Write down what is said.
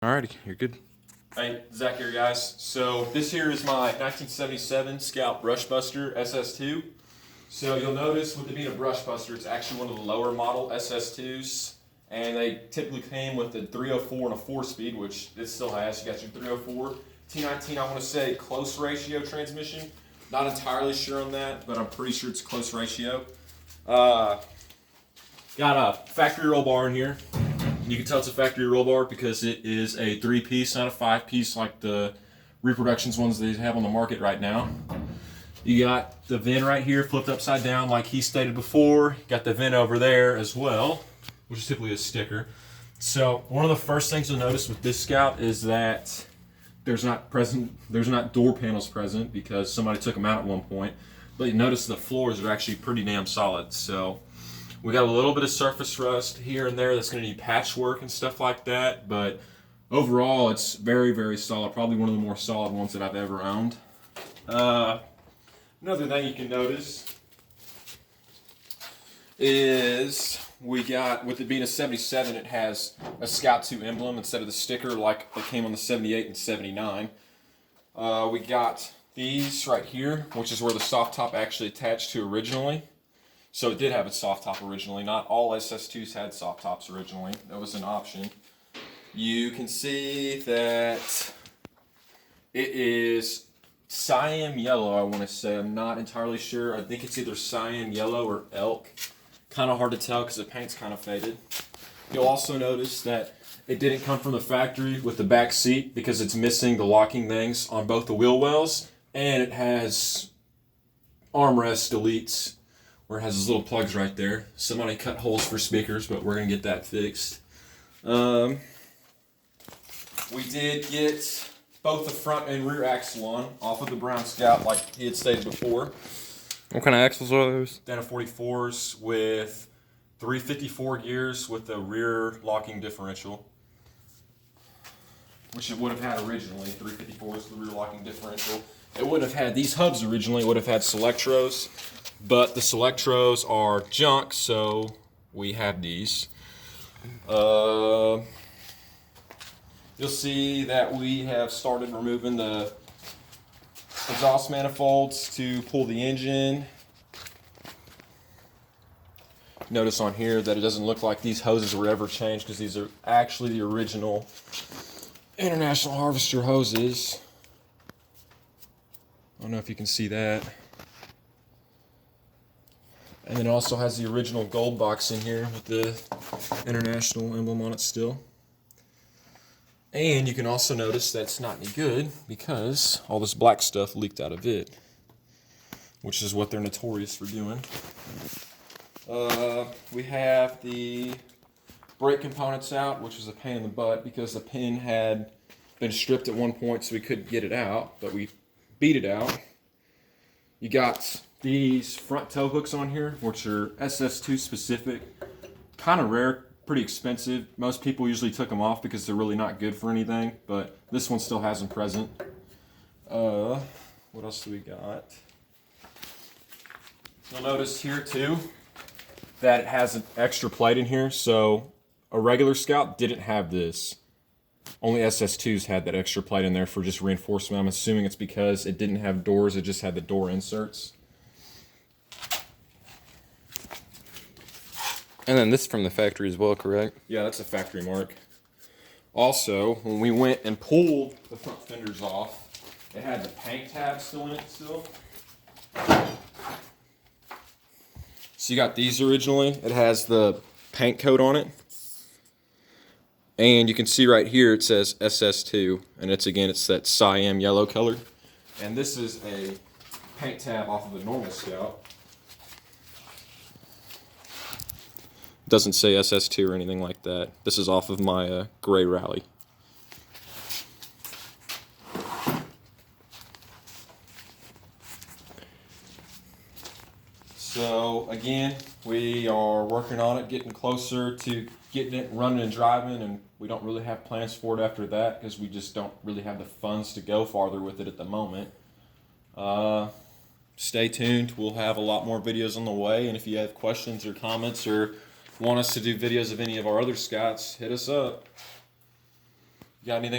Alrighty, you're good. Hey, Zach here, guys. So this here is my 1977 Scout Brushbuster SS2. So you'll notice with it being a Brushbuster, it's actually one of the lower model SS2s, and they typically came with a 304 and a 4-speed, which it still has. You got your 304. T19, I want to say close ratio transmission. Not entirely sure on that, but I'm pretty sure it's close ratio. Got a factory roll bar in here. You can tell it's a factory roll bar because it is a 3-piece, not a 5-piece like the reproductions ones they have on the market right now. You got the VIN right here flipped upside down like he stated before. You got the VIN over there as well, which is typically a sticker. So one of the first things you'll notice with this Scout is that there's not door panels present because somebody took them out at one point. But you notice the floors are actually pretty damn solid. So we got a little bit of surface rust here and there that's going to need patchwork and stuff like that, but overall it's very, very solid. Probably one of the more solid ones that I've ever owned. Another thing you can notice is we got, with it being a 77, it has a Scout 2 emblem instead of the sticker like it came on the 78 and 79. We got these right here, which is where the soft top actually attached to originally. So it did have a soft top originally. Not all SS2s had soft tops originally. That was an option. You can see that it is cyan yellow, I want to say. I'm not entirely sure. I think it's either cyan yellow or elk. Kind of hard to tell because the paint's kind of faded. You'll also notice that it didn't come from the factory with the back seat because it's missing the locking things on both the wheel wells, and it has armrest deletes where it has those little plugs right there. Somebody cut holes for speakers, but we're going to get that fixed. We did get both the front and rear axle on off of the Brown Scout like he had stated before. What kind of axles are those? Dana 44s with 354 gears with the rear locking differential, which it would have had originally. 354s with the rear locking differential. It would have had these hubs originally. It would have had Selectros, but the Selectros are junk, so we have these. You'll see that we have started removing the exhaust manifolds to pull the engine. Notice on here that it doesn't look like these hoses were ever changed because these are actually the original International Harvester hoses. I don't know if you can see that. And then it also has the original gold box in here with the International emblem on it still. And you can also notice that's not any good because all this black stuff leaked out of it, which is what they're notorious for doing. We have the brake components out, which was a pain in the butt because the pin had been stripped at one point so we couldn't get it out, but we beat it out. You got these front tow hooks on here, which are SS2 specific. Kind of rare, pretty expensive. Most people usually took them off because they're really not good for anything, but this one still has them present. What else do we got? You'll notice here too that it has an extra plate in here, so a regular Scout didn't have this. Only SS2s had that extra plate in there for just reinforcement. I'm assuming it's because it didn't have doors, it just had the door inserts. And then this is from the factory as well, correct? Yeah, that's a factory mark. Also, when we went and pulled the front fenders off, it had the paint tab still in it still. So you got these originally. It has the paint coat on it. And you can see right here it says SS2, and it's that cyan yellow color. And this is a paint tab off of the normal Scout. Doesn't say SS2 or anything like that. This is off of my gray Rally. So again, we are working on it, getting closer to getting it running and driving, and we don't really have plans for it after that because we just don't really have the funds to go farther with it at the moment. Stay tuned. We'll have a lot more videos on the way, and if you have questions or comments or want us to do videos of any of our other Scouts, hit us up. You got anything